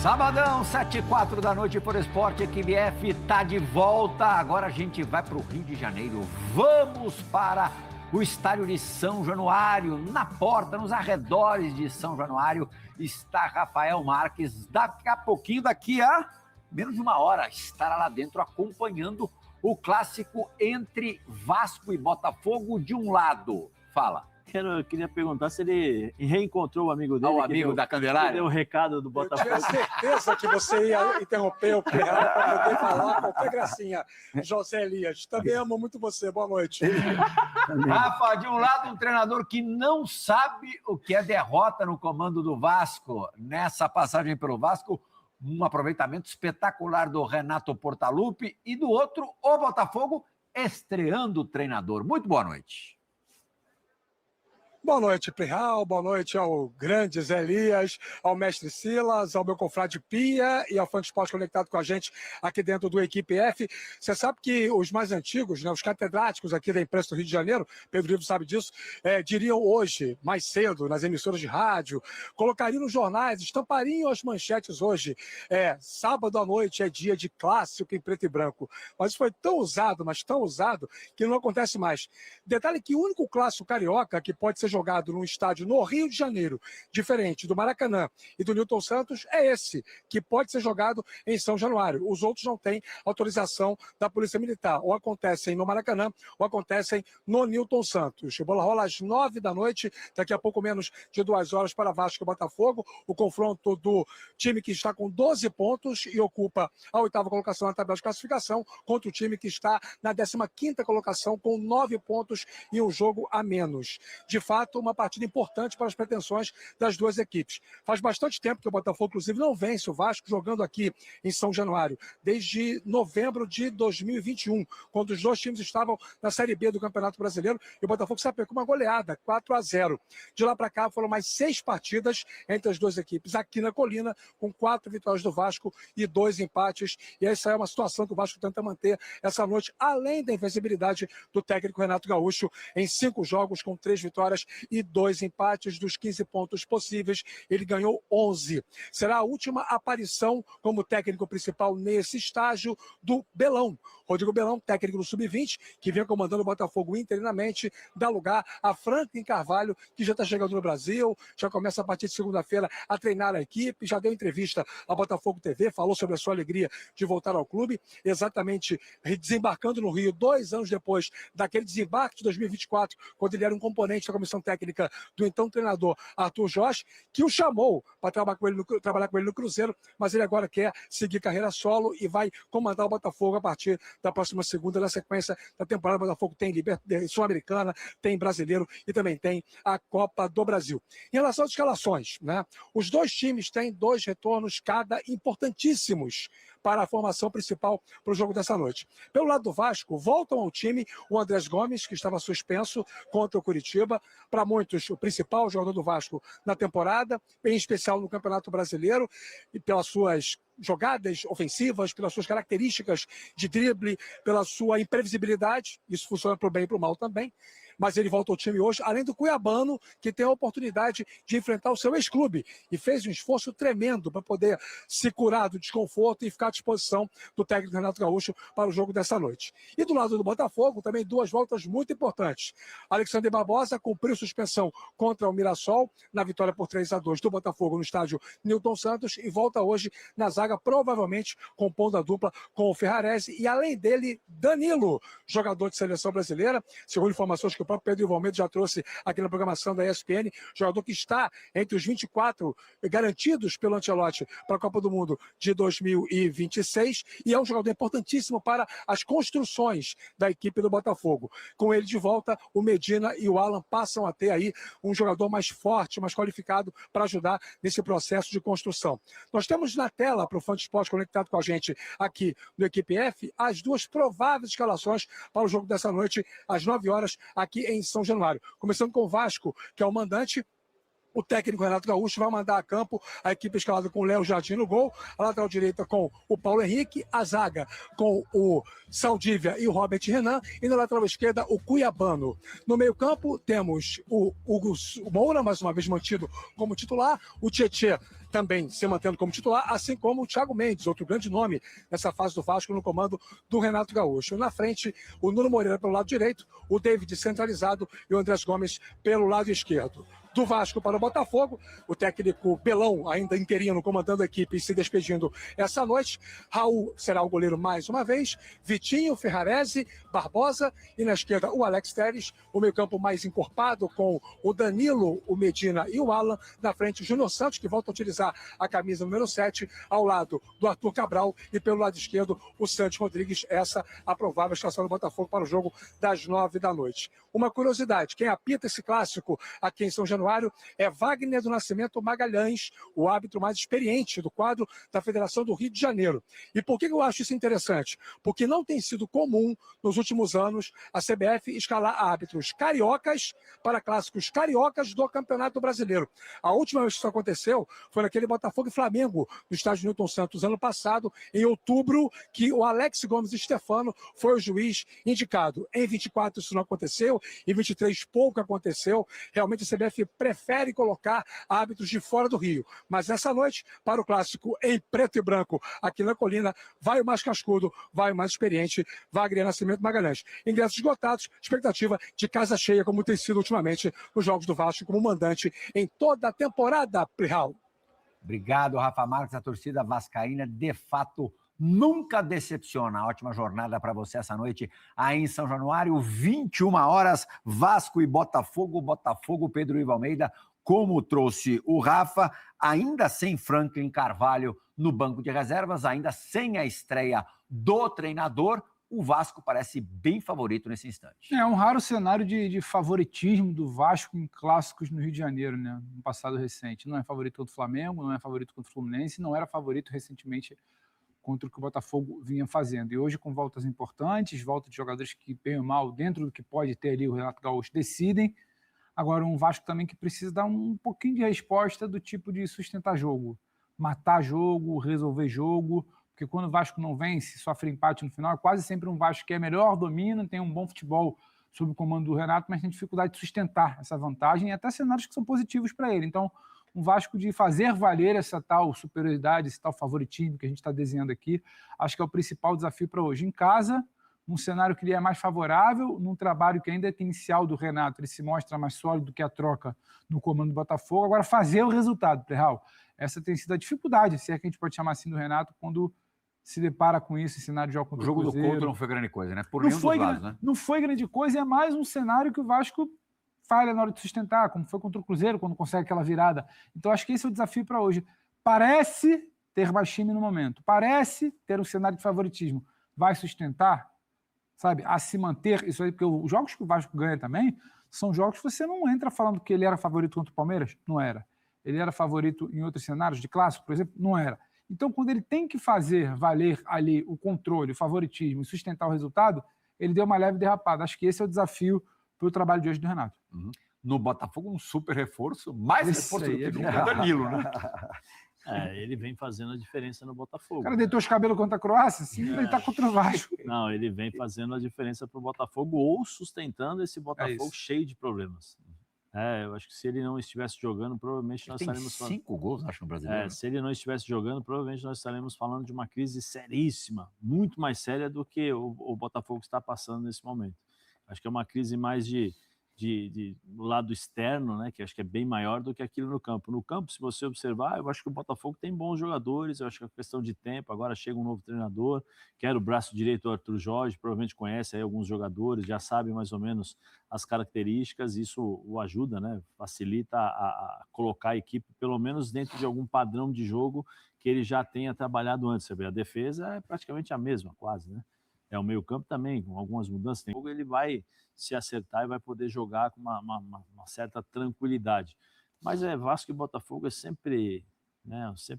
Sabadão, 7h04 da noite por Esporte, Equipe F tá de volta. Agora a gente vai para o Rio de Janeiro. Vamos para o estádio de São Januário. Na porta, nos arredores de São Januário, está Rafael Marques. Daqui a pouquinho, daqui a menos de uma hora, estará lá dentro acompanhando o clássico entre Vasco e Botafogo de um lado. Fala. Eu queria perguntar se ele reencontrou o amigo dele. O amigo da Candelária? Que deu o recado do Botafogo. Eu tinha certeza que você ia interromper o Pirral para poder falar qualquer gracinha. José Elias, também amo muito você. Boa noite. Rafa, de um lado, um treinador que não sabe o que é derrota no comando do Vasco. Nessa passagem pelo Vasco, um aproveitamento espetacular do Renato Portaluppi. E do outro, o Botafogo estreando o treinador. Muito boa noite. Boa noite, Pirral, boa noite ao grande Zé Elias, ao mestre Silas, ao meu confrade Pia e ao Fã de Esporte conectado com a gente aqui dentro do Equipe F. Você sabe que os mais antigos, né, os catedráticos aqui da imprensa do Rio de Janeiro, Pedro Ivo sabe disso, diriam hoje, mais cedo, nas emissoras de rádio, colocariam nos jornais, estampariam as manchetes hoje. Sábado à noite é dia de clássico em preto e branco. Mas isso foi tão usado, mas tão usado, que não acontece mais. Detalhe que o único clássico carioca que pode ser jogado num estádio no Rio de Janeiro, diferente do Maracanã e do Newton Santos, é esse, que pode ser jogado em São Januário. Os outros não têm autorização da Polícia Militar. Ou acontecem no Maracanã, ou acontecem no Newton Santos. A bola rola às 9 da noite, daqui a pouco menos de 2 horas para Vasco e Botafogo. O confronto do time que está com 12 pontos e ocupa a 8ª colocação na tabela de classificação, contra o time que está na 15ª colocação com 9 pontos e um jogo a menos. De fato, uma partida importante para as pretensões das duas equipes. Faz bastante tempo que o Botafogo, inclusive, não vence o Vasco jogando aqui em São Januário, desde novembro de 2021, quando os dois times estavam na Série B do Campeonato Brasileiro e o Botafogo sapecou uma goleada, 4-0. De lá para cá foram mais 6 partidas entre as duas equipes, aqui na Colina, com 4 vitórias do Vasco e 2 empates. E essa é uma situação que o Vasco tenta manter essa noite, além da invencibilidade do técnico Renato Gaúcho, em 5 jogos com 3 vitórias e 2 empates. Dos 15 pontos possíveis, ele ganhou 11. Será a última aparição como técnico principal nesse estágio do Belão. Rodrigo Belão, técnico do Sub-20, que vem comandando o Botafogo interinamente, dá lugar a Franklin Carvalho, que já está chegando no Brasil, já começa a partir de segunda-feira a treinar a equipe, já deu entrevista à Botafogo TV, falou sobre a sua alegria de voltar ao clube, exatamente desembarcando no Rio 2 anos depois daquele desembarque de 2024, quando ele era um componente da comissão técnica do então treinador Arthur Jorge, que o chamou para trabalhar com ele no Cruzeiro, mas ele agora quer seguir carreira solo e vai comandar o Botafogo a partir da próxima segunda, na sequência da temporada. O Botafogo tem Sul-Americana, tem Brasileiro e também tem a Copa do Brasil. Em relação às escalações, né, os dois times têm 2 retornos cada importantíssimos para a formação principal para o jogo dessa noite. Pelo lado do Vasco, voltam ao time o Andrés Gomes, que estava suspenso contra o Curitiba, para muitos o principal jogador do Vasco na temporada, em especial no Campeonato Brasileiro, e pelas suas jogadas ofensivas, pelas suas características de drible, pela sua imprevisibilidade. Isso funciona para o bem e para o mal também. Mas ele volta ao time hoje, além do Cuiabano, que tem a oportunidade de enfrentar o seu ex-clube e fez um esforço tremendo para poder se curar do desconforto e ficar à disposição do técnico Renato Gaúcho para o jogo dessa noite. E do lado do Botafogo, também 2 voltas muito importantes. Alexandre Barbosa cumpriu suspensão contra o Mirassol na vitória por 3-2 do Botafogo no estádio Newton Santos e volta hoje na zaga, provavelmente compondo a dupla com o Ferrarese e, além dele, Danilo, jogador de seleção brasileira, segundo informações que o próprio Pedro Ivo Almeida já trouxe aqui na programação da ESPN, jogador que está entre os 24 garantidos pelo Ancelotti para a Copa do Mundo de 2026 e é um jogador importantíssimo para as construções da equipe do Botafogo. Com ele de volta, o Medina e o Alan passam a ter aí um jogador mais forte, mais qualificado para ajudar nesse processo de construção. Nós temos na tela, para o Fã de Esporte conectado com a gente aqui no Equipe F, as 2 prováveis escalações para o jogo dessa noite, às 9 horas, aqui em São Januário. Começando com o Vasco, que é o mandante. O técnico Renato Gaúcho vai mandar a campo a equipe escalada com o Léo Jardim no gol, a lateral direita com o Paulo Henrique, a zaga com o Saldívia e o Robert Renan, e na lateral esquerda o Cuiabano. No meio campo temos o Hugo Moura, mais uma vez mantido como titular, o Tietê, também se mantendo como titular, assim como o Thiago Mendes, outro grande nome nessa fase do Vasco no comando do Renato Gaúcho. Na frente, o Nuno Moreira pelo lado direito, o David centralizado e o Andrés Gomes pelo lado esquerdo. Do Vasco para o Botafogo, o técnico Belão, ainda interino, comandando a equipe e se despedindo essa noite. Raul será o goleiro mais uma vez, Vitinho, Ferrarese, Barbosa e na esquerda o Alex Telles, o meio-campo mais encorpado com o Danilo, o Medina e o Alan. Na frente, o Júnior Santos, que volta a utilizar a camisa número 7, ao lado do Arthur Cabral e pelo lado esquerdo o Santos Rodrigues. Essa a provável escalação do Botafogo para o jogo das 9 da noite. Uma curiosidade, quem apita esse clássico aqui em São Januário é Wagner do Nascimento Magalhães, o árbitro mais experiente do quadro da Federação do Rio de Janeiro. E por que eu acho isso interessante? Porque não tem sido comum, nos últimos anos, a CBF escalar árbitros cariocas para clássicos cariocas do Campeonato Brasileiro. A última vez que isso aconteceu foi naquele Botafogo e Flamengo, no estádio Newton Santos, ano passado, em outubro, que o Alex Gomes Stefano foi o juiz indicado. Em 24 isso não aconteceu, em 23 pouco aconteceu. Realmente a CBF prefere colocar árbitros de fora do Rio. Mas essa noite, para o clássico em preto e branco, aqui na Colina, vai o mais cascudo, vai o mais experiente, Wagner Nascimento Magalhães. Ingressos esgotados, expectativa de casa cheia, como tem sido ultimamente nos Jogos do Vasco, como mandante em toda a temporada, Plihal. Obrigado, Rafa Marques. A torcida vascaína, de fato, nunca decepciona. Ótima jornada para você essa noite aí em São Januário, 21 horas, Vasco e Botafogo. Botafogo, Pedro Ivo Almeida, como trouxe o Rafa, ainda sem Franklin Carvalho no banco de reservas, ainda sem a estreia do treinador. O Vasco parece bem favorito nesse instante. É um raro cenário de favoritismo do Vasco em clássicos no Rio de Janeiro, né? No passado recente. Não é favorito contra o Flamengo, não é favorito contra o Fluminense, não era favorito recentemente contra o que o Botafogo vinha fazendo. E hoje, com voltas importantes, volta de jogadores que, bem ou mal, dentro do que pode ter ali o Renato Gaúcho, decidem. Agora, um Vasco também que precisa dar um pouquinho de resposta do tipo de sustentar jogo, matar jogo, resolver jogo, porque quando o Vasco não vence, sofre empate no final, é quase sempre um Vasco que é melhor, domina, tem um bom futebol sob o comando do Renato, mas tem dificuldade de sustentar essa vantagem e até cenários que são positivos para ele. Então, um Vasco de fazer valer essa tal superioridade, esse tal favoritismo que a gente está desenhando aqui, acho que é o principal desafio para hoje. Em casa, num cenário que lhe é mais favorável, num trabalho que ainda é inicial do Renato, ele se mostra mais sólido do que a troca no comando do Botafogo. Agora, fazer o resultado, Plihal, essa tem sido a dificuldade, se é que a gente pode chamar assim do Renato, quando se depara com isso, esse cenário de jogo contra o Cruzeiro. O jogo do Couto não foi grande coisa, né? Por nenhum dos lados, né? Não foi grande coisa, é mais um cenário que o Vasco falha na hora de sustentar, como foi contra o Cruzeiro, quando consegue aquela virada. Então, acho que esse é o desafio para hoje. Parece ter mais time no momento, parece ter um cenário de favoritismo. Vai sustentar, sabe, a se manter, isso aí, porque os jogos que o Vasco ganha também são jogos que você não entra falando que ele era favorito contra o Palmeiras, não era. Ele era favorito em outros cenários de clássico, por exemplo, não era. Então, quando ele tem que fazer valer ali o controle, o favoritismo e sustentar o resultado, ele deu uma leve derrapada. Acho que esse é o desafio para o trabalho de hoje do Renato. Uhum. No Botafogo, um super reforço, mais reforço do que nunca, o Danilo, né? Ele vem fazendo a diferença no Botafogo. O cara deitou os cabelos contra a Croácia, sim, ele está contra o Vasco. Não, ele vem fazendo a diferença para o Botafogo ou sustentando esse Botafogo cheio de problemas. Eu acho que se ele não estivesse jogando, provavelmente nós estaremos falando... 5 gols, acho, no Brasileiro. Se ele não estivesse jogando, provavelmente nós estaremos falando de uma crise seríssima, muito mais séria do que o Botafogo está passando nesse momento. Acho que é uma crise mais do lado externo, né, que acho que é bem maior do que aquilo no campo. No campo, se você observar, eu acho que o Botafogo tem bons jogadores, eu acho que é questão de tempo, agora chega um novo treinador, que era o braço direito do Arthur Jorge, provavelmente conhece aí alguns jogadores, já sabe mais ou menos as características, isso o ajuda, né, facilita a colocar a equipe, pelo menos dentro de algum padrão de jogo que ele já tenha trabalhado antes. A defesa é praticamente a mesma, quase, né? O meio-campo também, com algumas mudanças. Ele vai se acertar e vai poder jogar com uma certa tranquilidade. Mas Vasco e Botafogo é sempre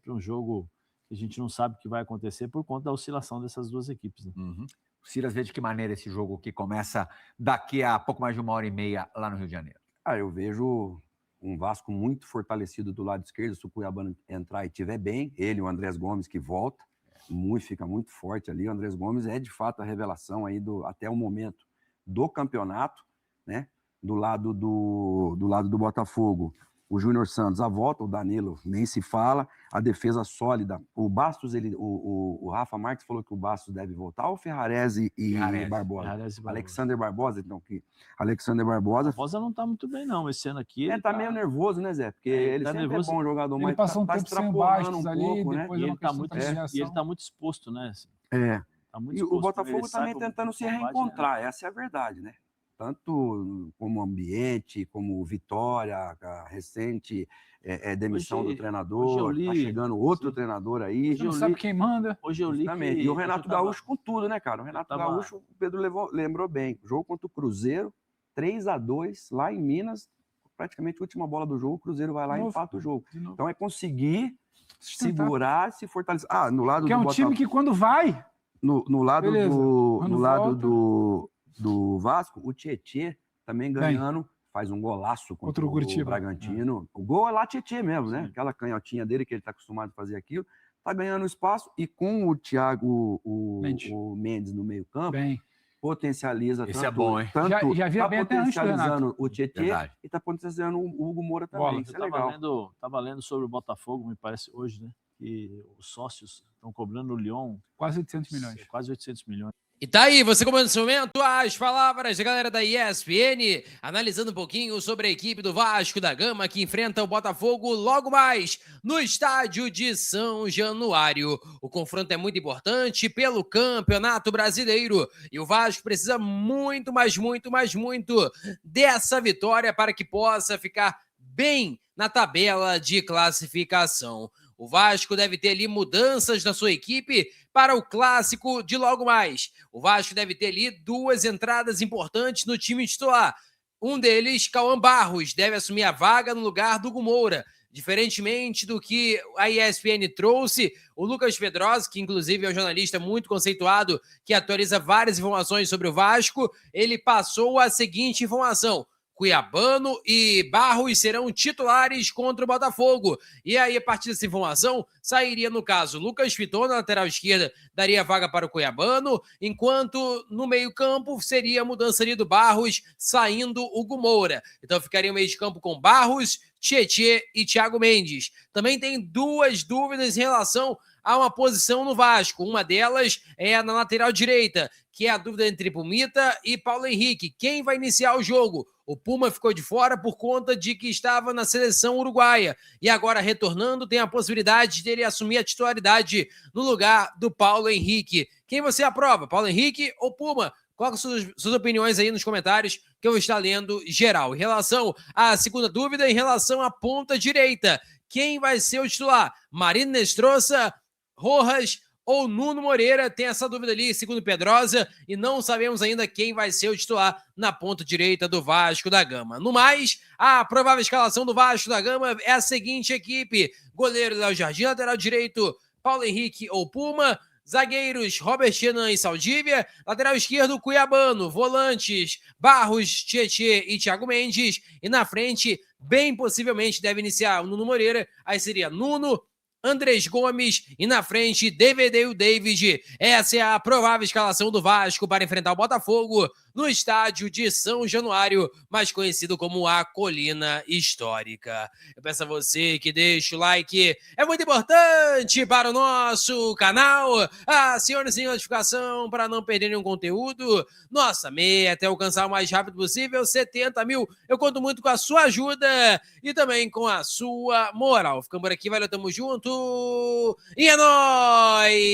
um jogo que a gente não sabe o que vai acontecer por conta da oscilação dessas duas equipes. Né? Uhum. O Silas vê de que maneira esse jogo que começa daqui a pouco mais de 1h30 lá no Rio de Janeiro? Eu vejo um Vasco muito fortalecido do lado esquerdo. Se o Cuiabá entrar e estiver bem, ele, o Andrés Gomes, que volta, fica muito forte ali. O Andrés Gomes é de fato a revelação aí até o momento do campeonato, né? Do lado do Botafogo. o Júnior Santos, a volta, o Danilo nem se fala, a defesa sólida. O Bastos, o Rafa Marques falou que o Bastos deve voltar, o Ferrarese e Barbosa. Alexander Barbosa, então, que Alexander Barbosa... Barbosa não tá muito bem, não, esse ano aqui. Ele tá meio nervoso, né, Zé? Porque ele tá sempre nervoso. É bom jogador, Ele mas passou um tá tempo sem extrapolando Bastos um ali, pouco, né? depois E de ele uma tá questão muito, de reação. e ele tá muito exposto, né? Tá muito E exposto, o Botafogo ele também sai tentando pro se combate, reencontrar, essa é a verdade, né? Tanto como ambiente, como vitória, a recente demissão do treinador, tá chegando outro treinador aí. Você não sabe quem manda. Hoje eu li que... E o Renato Gaúcho com tudo, né, cara? O Renato Gaúcho, o Pedro lembrou bem, jogo contra o Cruzeiro, 3-2, lá em Minas, praticamente a última bola do jogo, o Cruzeiro vai lá e empata o jogo. Então é conseguir segurar, se fortalecer. No lado do Botafogo. É um time que quando vai... No lado do Vasco, o Tietê também ganhando, faz um golaço contra o Bragantino. O gol é lá Tietê mesmo, né? Aquela canhotinha dele que ele está acostumado a fazer aquilo. Tá ganhando espaço e com o Thiago, o Mendes no meio campo, potencializa Esse é bom, hein? Já via bem até antes do Renato. O Tietê e tá potencializando o Hugo Moura também. Isso é legal. Tá valendo sobre o Botafogo, me parece, hoje, né? Que os sócios estão cobrando o Lyon quase 800 milhões. Quase 800 milhões. E tá aí, você comanda nesse momento as palavras da galera da ESPN, analisando um pouquinho sobre a equipe do Vasco da Gama, que enfrenta o Botafogo logo mais no estádio de São Januário. O confronto é muito importante pelo Campeonato Brasileiro e o Vasco precisa muito dessa vitória para que possa ficar bem na tabela de classificação. O Vasco deve ter ali mudanças na sua equipe para o clássico de logo mais. O Vasco deve ter ali 2 entradas importantes no time titular. Um deles, Cauã Barros, deve assumir a vaga no lugar do Hugo Moura. Diferentemente do que a ESPN trouxe, o Lucas Pedrosa, que inclusive é um jornalista muito conceituado, que atualiza várias informações sobre o Vasco, ele passou a seguinte informação: Cuiabano e Barros serão titulares contra o Botafogo. E aí, a partir dessa informação, sairia, no caso, Lucas Piton na lateral esquerda, daria vaga para o Cuiabano, enquanto no meio-campo seria a mudança ali do Barros, saindo o Hugo Moura. Então ficaria o meio de campo com Barros, Tietê e Thiago Mendes. Também tem 2 dúvidas em relação a uma posição no Vasco. Uma delas é na lateral direita, que é a dúvida entre Pumita e Paulo Henrique. Quem vai iniciar o jogo? O Puma ficou de fora por conta de que estava na seleção uruguaia. E agora, retornando, tem a possibilidade de ele assumir a titularidade no lugar do Paulo Henrique. Quem você aprova? Paulo Henrique ou Puma? Coloque suas opiniões aí nos comentários, que eu vou estar lendo geral. Em relação à segunda dúvida, em relação à ponta direita, quem vai ser o titular? Marino Nestroça, Rojas ou Nuno Moreira? Tem essa dúvida ali, segundo Pedrosa, e não sabemos ainda quem vai ser o titular na ponta direita do Vasco da Gama. No mais, a provável escalação do Vasco da Gama é a seguinte equipe: goleiro Léo Jardim, lateral direito Paulo Henrique ou Puma, zagueiros Robert Renan e Saldívia, lateral esquerdo Cuiabano, volantes Barros, Tietê e Thiago Mendes, e na frente, bem possivelmente deve iniciar o Nuno Moreira, aí seria Nuno, Andrés Gomes e na frente DVD e o David. Essa é a provável escalação do Vasco para enfrentar o Botafogo no estádio de São Januário, mais conhecido como a Colina Histórica. Eu peço a você que deixe o like, é muito importante para o nosso canal. Acione a notificação para não perder nenhum conteúdo. Nossa meta é alcançar o mais rápido possível 70 mil. Eu conto muito com a sua ajuda e também com a sua moral. Ficamos por aqui, valeu, tamo junto e é nóis!